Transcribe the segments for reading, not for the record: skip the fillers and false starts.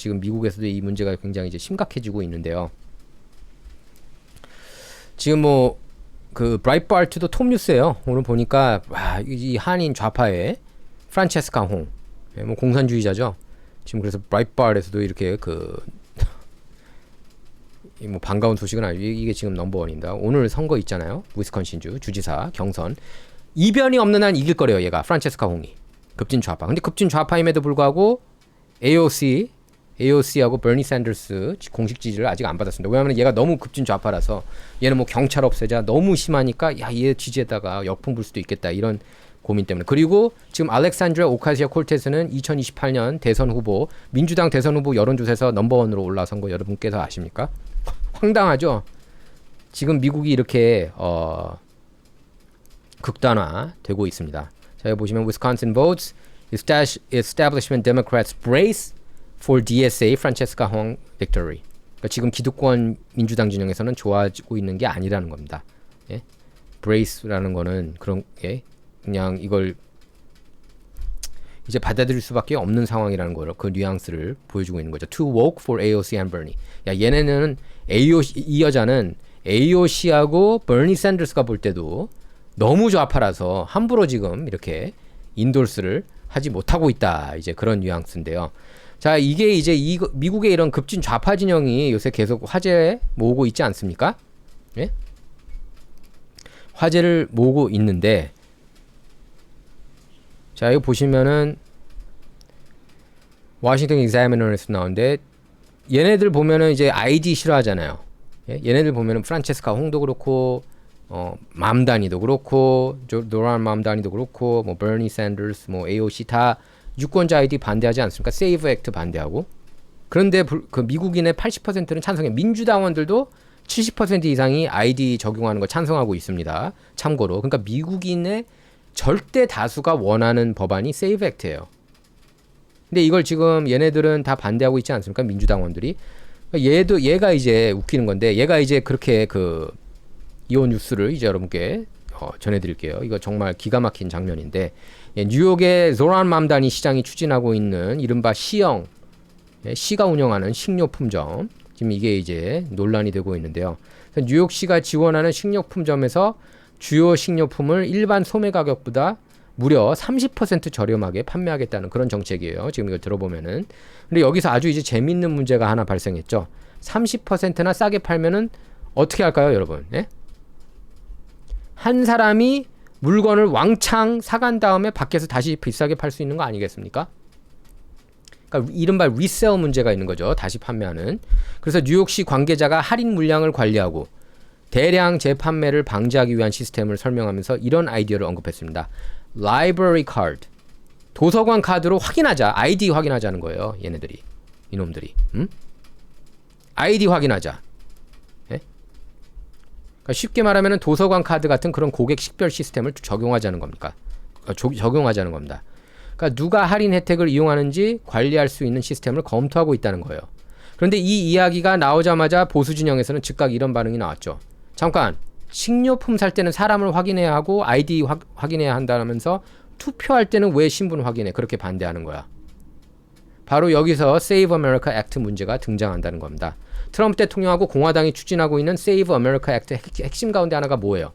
지금 미국에서도 이 문제가 굉장히 이제 심각해지고 있는데요. 지금 뭐 그 브라이트바르트도 톱뉴스예요. 오늘 보니까 와, 이 한인 좌파의 프란체스카 홍, 뭐 공산주의자죠. 지금 그래서 브라이트바르트에서도 이렇게 뭐 반가운 소식은 아니고 이게 지금 넘버원입니다. 오늘 선거 있잖아요. 위스콘신주 주지사 경선 이변이 없는 한 이길 거래요. 얘가 프란체스카 홍이 급진 좌파. 근데 급진 좌파임에도 불구하고 AOC하고 버니 샌더스 공식 지지를 아직 안 받았습니다. 왜냐하면 얘가 너무 급진 좌파라서 얘는 뭐 경찰 없애자 너무 심하니까 야, 얘 지지에다가 역풍 불 수도 있겠다 이런 고민 때문에. 그리고 지금 알렉산드라 오카시아 콜테스는 2028년 대선 후보, 민주당 대선 후보 여론조사에서 넘버원으로 올라선 거 여러분께서 아십니까? 황당하죠? 지금 미국이 이렇게 극단화되고 있습니다. 자, 여기 보시면 Wisconsin votes establishment Democrats brace for DSA Francesca Hong victory. 그러니까 지금 기득권 민주당 진영에서는 좋아지고 있는 게 아니라는 겁니다. 예? brace라는 거는 그런 그냥 이걸 이제 받아들일 수밖에 없는 상황이라는 거를 그 뉘앙스를 보여주고 있는 거죠. Too woke for AOC and Bernie. 야, 얘네는 이 여자는 AOC하고 버니 샌더스가 볼 때도 너무 좌파라서 함부로 지금 이렇게 인돌스를 하지 못하고 있다. 이제 그런 뉘앙스인데요. 자, 이게 이제 미국의 이런 급진 좌파 진영이 요새 계속 화제 모으고 있지 않습니까? 예? 화제를 모으고 있는데, 자, 이거 보시면은 워싱턴 익자미너에서 나오는데 얘네들 보면은 이제 아이디 싫어하잖아요. 예? 얘네들 보면은 프란체스카 홍도 그렇고 맘다니도 그렇고 노란 맘다니도 그렇고 뭐 버니 샌더스 뭐 AOC 다 유권자 아이디 반대하지 않습니까? 세이브 액트 반대하고. 그런데 그 미국인의 80%는 찬성해. 민주당원들도 70% 이상이 아이디 적용하는 거 찬성하고 있습니다. 참고로. 그러니까 미국인의 절대 다수가 원하는 법안이 세이브 액트예요. 근데 이걸 지금 얘네들은 다 반대하고 있지 않습니까? 민주당원들이. 얘가 이제 웃기는 건데 얘가 이제 그렇게 이혼 뉴스를 이제 여러분께 전해드릴게요. 이거 정말 기가 막힌 장면인데 뉴욕의 조란 맘다니 시장이 추진하고 있는 이른바 시가 운영하는 식료품점, 지금 이게 이제 논란이 되고 있는데요. 뉴욕시가 지원하는 식료품점에서 주요 식료품을 일반 소매 가격보다 무려 30% 저렴하게 판매하겠다는 그런 정책이에요. 지금 이걸 들어보면은. 근데 여기서 아주 이제 재밌는 문제가 하나 발생했죠. 30%나 싸게 팔면은 어떻게 할까요, 여러분? 예? 한 사람이 물건을 왕창 사간 다음에 밖에서 다시 비싸게 팔 수 있는 거 아니겠습니까? 그러니까 이른바 리셀 문제가 있는 거죠. 다시 판매하는. 그래서 뉴욕시 관계자가 할인 물량을 관리하고 대량 재판매를 방지하기 위한 시스템을 설명하면서 이런 아이디어를 언급했습니다. Library card. 도서관 카드로 확인하자. 아이디 확인하자는 거예요. 얘네들이. 이놈들이. 아이디 확인하자. 예? 그러니까 쉽게 말하면 도서관 카드 같은 그런 고객 식별 시스템을 적용하자는 겁니까? 적용하자는 겁니다. 그러니까 누가 할인 혜택을 이용하는지 관리할 수 있는 시스템을 검토하고 있다는 거예요. 그런데 이 이야기가 나오자마자 보수 진영에서는 즉각 이런 반응이 나왔죠. 잠깐, 식료품 살 때는 사람을 확인해야 하고 아이디 확인해야 한다면서 투표할 때는 왜 신분 확인해? 그렇게 반대하는 거야. 바로 여기서 Save America Act 문제가 등장한다는 겁니다. 트럼프 대통령하고 공화당이 추진하고 있는 Save America Act 핵심 가운데 하나가 뭐예요?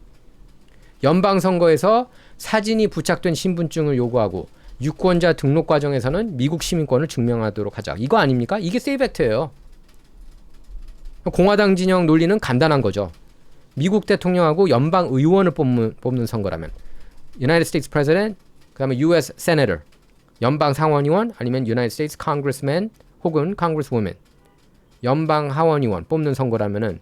연방선거에서 사진이 부착된 신분증을 요구하고 유권자 등록 과정에서는 미국 시민권을 증명하도록 하자. 이거 아닙니까? 이게 Save Act예요. 공화당 진영 논리는 간단한 거죠. 미국 대통령하고 연방 의원을 뽑는 선거라면 United States President, 그다음에 US Senator, 연방 상원의원 아니면 United States Congressman 혹은 Congresswoman, 연방 하원의원 뽑는 선거라면은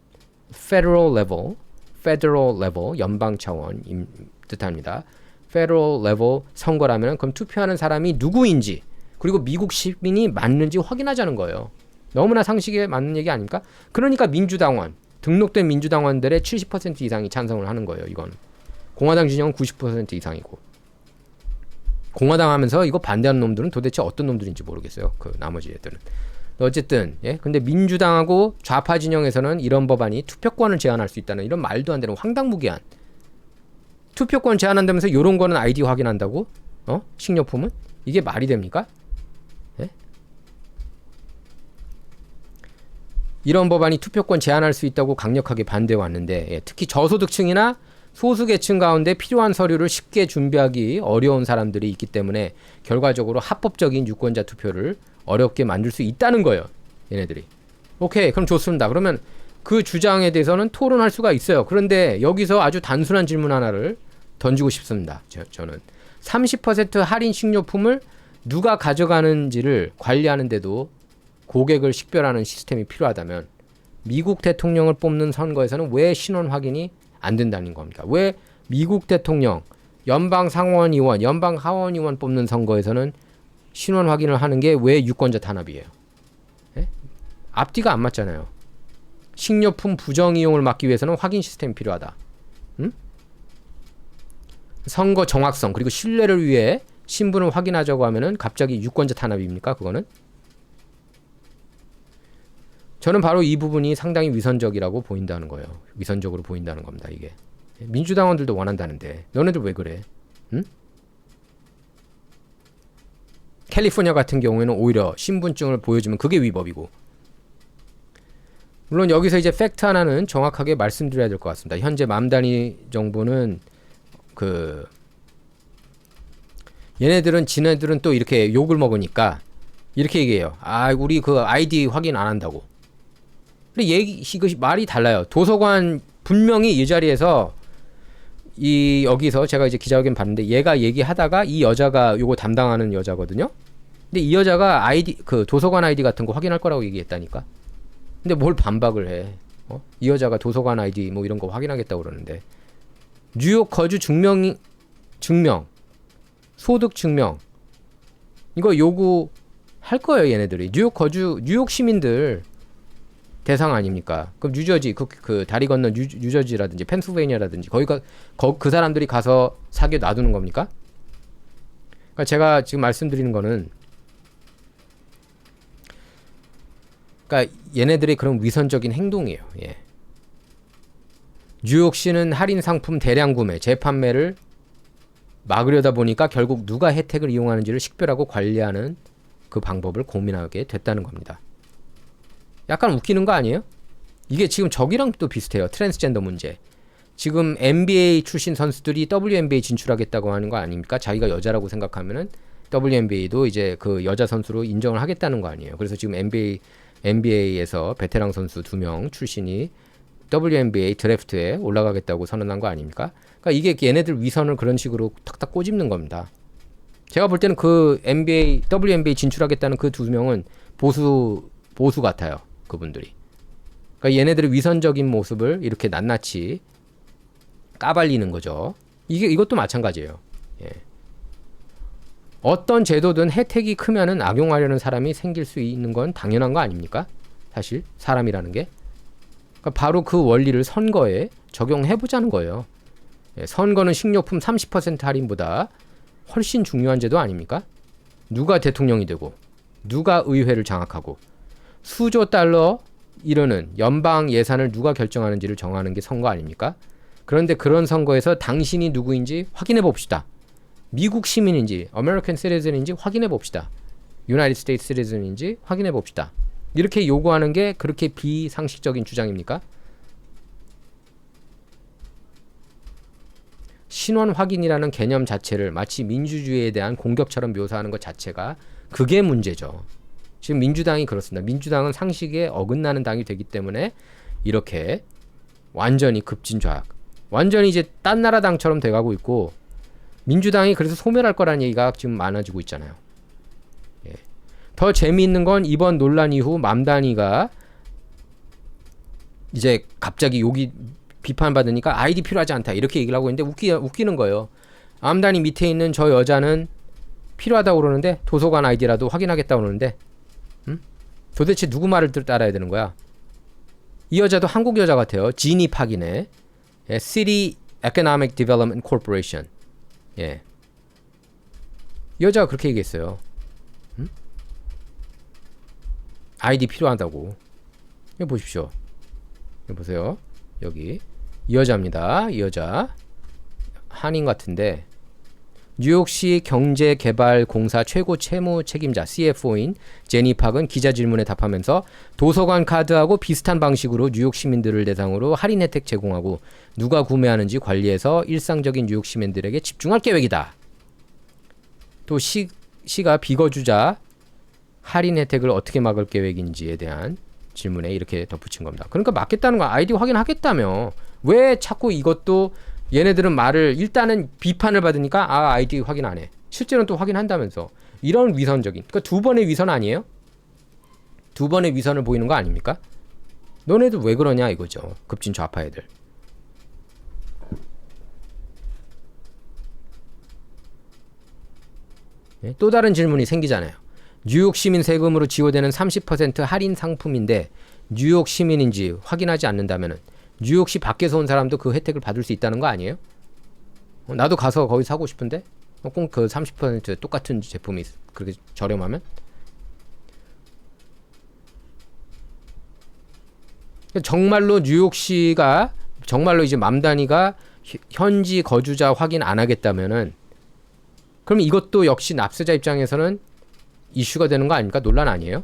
Federal level, 연방 차원임 뜻합니다. Federal level 선거라면 그럼 투표하는 사람이 누구인지 그리고 미국 시민이 맞는지 확인하자는 거예요. 너무나 상식에 맞는 얘기 아닙니까? 그러니까 민주당원, 등록된 민주당원들의 70% 이상이 찬성을 하는 거예요. 이건 공화당 진영은 90% 이상이고, 공화당 하면서 이거 반대하는 놈들은 도대체 어떤 놈들인지 모르겠어요. 그 나머지 애들은. 어쨌든 근데 민주당하고 좌파 진영에서는 이런 법안이 투표권을 제한할 수 있다는 이런 말도 안 되는 황당무계한, 투표권 제한한다면서 이런 거는 아이디 확인한다고? 식료품은? 이게 말이 됩니까? 이런 법안이 투표권 제한할 수 있다고 강력하게 반대해 왔는데 예, 특히 저소득층이나 소수계층 가운데 필요한 서류를 쉽게 준비하기 어려운 사람들이 있기 때문에 결과적으로 합법적인 유권자 투표를 어렵게 만들 수 있다는 거예요. 얘네들이. 오케이, 그럼 좋습니다. 그러면 그 주장에 대해서는 토론할 수가 있어요. 그런데 여기서 아주 단순한 질문 하나를 던지고 싶습니다. 저는 30% 할인 식료품을 누가 가져가는지를 관리하는데도 고객을 식별하는 시스템이 필요하다면 미국 대통령을 뽑는 선거에서는 왜 신원 확인이 안 된다는 겁니까? 왜 미국 대통령, 연방 상원의원, 연방 하원의원 뽑는 선거에서는 신원 확인을 하는 게 왜 유권자 탄압이에요? 예? 앞뒤가 안 맞잖아요. 식료품 부정 이용을 막기 위해서는 확인 시스템이 필요하다. 응? 선거 정확성 그리고 신뢰를 위해 신분을 확인하자고 하면은 갑자기 유권자 탄압입니까? 그거는? 저는 바로 이 부분이 상당히 위선적이라고 보인다는 거예요. 위선적으로 보인다는 겁니다. 이게 민주당원들도 원한다는데 너네들 왜 그래? 응? 캘리포니아 같은 경우에는 오히려 신분증을 보여주면 그게 위법이고. 물론 여기서 이제 팩트 하나는 정확하게 말씀드려야 될 것 같습니다. 현재 맘다니 정부는 얘네들은 지네들은 또 이렇게 욕을 먹으니까 이렇게 얘기해요. 아, 우리 그 아이디 확인 안 한다고. 근데 이것이 말이 달라요. 도서관 분명히 이 자리에서 여기서 제가 이제 기자회견 봤는데 얘가 얘기하다가 이 여자가 요거 담당하는 여자거든요. 근데 이 여자가 도서관 아이디 같은 거 확인할 거라고 얘기했다니까. 근데 뭘 반박을 해? 이 여자가 도서관 아이디 뭐 이런 거 확인하겠다고 그러는데 뉴욕 거주 증명, 소득 증명 이거 요구할 거예요, 얘네들이. 뉴욕 시민들 대상 아닙니까? 그럼 뉴저지 그 다리 건너 뉴저지라든지 펜실베이니아라든지 그 사람들이 가서 사겨 놔두는 겁니까? 그러니까 제가 지금 말씀드리는 거는 그러니까 얘네들의 그런 위선적인 행동이에요. 예. 뉴욕시는 할인 상품 대량 구매, 재판매를 막으려다 보니까 결국 누가 혜택을 이용하는지를 식별하고 관리하는 그 방법을 고민하게 됐다는 겁니다. 약간 웃기는 거 아니에요? 이게 지금 저기랑 또 비슷해요. 트랜스젠더 문제. 지금 NBA 출신 선수들이 WNBA 진출하겠다고 하는 거 아닙니까? 자기가 여자라고 생각하면은 WNBA도 이제 그 여자 선수로 인정을 하겠다는 거 아니에요. 그래서 지금 NBA에서 베테랑 선수 2명 출신이 WNBA 드래프트에 올라가겠다고 선언한 거 아닙니까? 그러니까 이게 얘네들 위선을 그런 식으로 탁탁 꼬집는 겁니다. 제가 볼 때는 그 WNBA 진출하겠다는 그 2명은 보수 같아요. 그분들이. 그러니까 얘네들의 위선적인 모습을 이렇게 낱낱이 까발리는 거죠. 이것도 마찬가지예요. 예. 어떤 제도든 혜택이 크면은 악용하려는 사람이 생길 수 있는 건 당연한 거 아닙니까? 사실 사람이라는 게. 그러니까 바로 그 원리를 선거에 적용해보자는 거예요. 예, 선거는 식료품 30% 할인보다 훨씬 중요한 제도 아닙니까? 누가 대통령이 되고 누가 의회를 장악하고 수조 달러 이르는 연방 예산을 누가 결정하는지를 정하는 게 선거 아닙니까? 그런데 그런 선거에서 당신이 누구인지 확인해 봅시다. 미국 시민인지 American citizen인지 확인해 봅시다. United States citizen인지 확인해 봅시다. 이렇게 요구하는 게 그렇게 비상식적인 주장입니까? 신원 확인이라는 개념 자체를 마치 민주주의에 대한 공격처럼 묘사하는 것 자체가 그게 문제죠. 지금 민주당이 그렇습니다. 민주당은 상식에 어긋나는 당이 되기 때문에 이렇게 완전히 급진좌약, 완전히 이제 딴 나라 당처럼 돼가고 있고 민주당이 그래서 소멸할 거라는 얘기가 지금 많아지고 있잖아요. 예. 더 재미있는 건 이번 논란 이후 맘다니가 이제 갑자기 여기 비판받으니까 아이디 필요하지 않다 이렇게 얘기를 하고 있는데 웃기는 거예요. 맘다니 밑에 있는 저 여자는 필요하다고 그러는데 도서관 아이디라도 확인하겠다고 그러는데 도대체 누구 말을 따라야 되는 거야? 이 여자도 한국 여자 같아요. 지니 팍이네. 예, City Economic Development Corporation. 예. 이 여자가 그렇게 얘기했어요. 아이디 필요하다고. 여기 보십시오. 여기 보세요. 여기 이 여자입니다. 이 여자 한인 같은데 뉴욕시 경제개발공사 최고 채무 책임자 CFO인 제니 팍은 기자 질문에 답하면서 도서관 카드하고 비슷한 방식으로 뉴욕 시민들을 대상으로 할인 혜택 제공하고 누가 구매하는지 관리해서 일상적인 뉴욕 시민들에게 집중할 계획이다. 또 시가 비거주자 할인 혜택을 어떻게 막을 계획인지에 대한 질문에 이렇게 덧붙인 겁니다. 그러니까 막겠다는 거야. 아이디 확인하겠다며. 왜 자꾸 이것도 얘네들은 말을 일단은 비판을 받으니까 아이디 확인 안 해. 실제로는 또 확인한다면서. 이런 위선적인. 그러니까 두 번의 위선 아니에요? 두 번의 위선을 보이는 거 아닙니까? 너네들 왜 그러냐 이거죠. 급진 좌파 애들. 네? 또 다른 질문이 생기잖아요. 뉴욕 시민 세금으로 지원되는 30% 할인 상품인데 뉴욕 시민인지 확인하지 않는다면은 뉴욕시 밖에서 온 사람도 그 혜택을 받을 수 있다는 거 아니에요? 나도 가서 거기 사고 싶은데 꼭 그 30% 똑같은 제품이 그렇게 저렴하면? 정말로 뉴욕시가 정말로 이제 맘다니가 현지 거주자 확인 안 하겠다면은 그럼 이것도 역시 납세자 입장에서는 이슈가 되는 거 아닙니까? 논란 아니에요?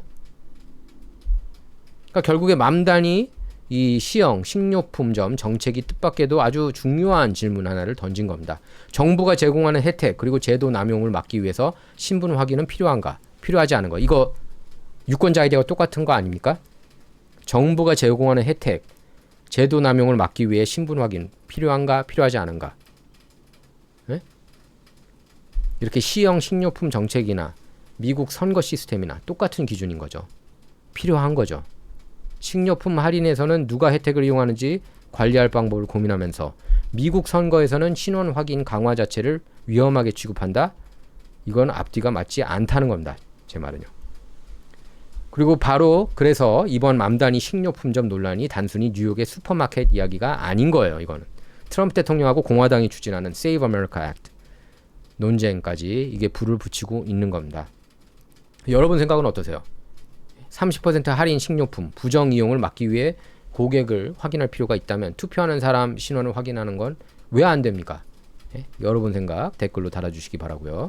그러니까 결국에 맘다니 이 시형 식료품점 정책이 뜻밖에도 아주 중요한 질문 하나를 던진 겁니다. 정부가 제공하는 혜택 그리고 제도 남용을 막기 위해서 신분 확인은 필요한가? 필요하지 않은 거. 이거 유권자 아이디어가 똑같은 거 아닙니까? 정부가 제공하는 혜택, 제도 남용을 막기 위해 신분 확인 필요한가? 필요하지 않은가? 네? 이렇게 시형 식료품 정책이나 미국 선거 시스템이나 똑같은 기준인 거죠. 필요한 거죠. 식료품 할인에서는 누가 혜택을 이용하는지 관리할 방법을 고민하면서 미국 선거에서는 신원 확인 강화 자체를 위험하게 취급한다? 이건 앞뒤가 맞지 않다는 겁니다. 제 말은요. 그리고 바로 그래서 이번 맘다니 식료품점 논란이 단순히 뉴욕의 슈퍼마켓 이야기가 아닌 거예요. 이거는 트럼프 대통령하고 공화당이 추진하는 Save America Act 논쟁까지 이게 불을 붙이고 있는 겁니다. 여러분 생각은 어떠세요? 30% 할인 식료품 부정 이용을 막기 위해 고객을 확인할 필요가 있다면 투표하는 사람 신원을 확인하는 건 왜 안 됩니까? 네? 여러분 생각 댓글로 달아주시기 바라고요.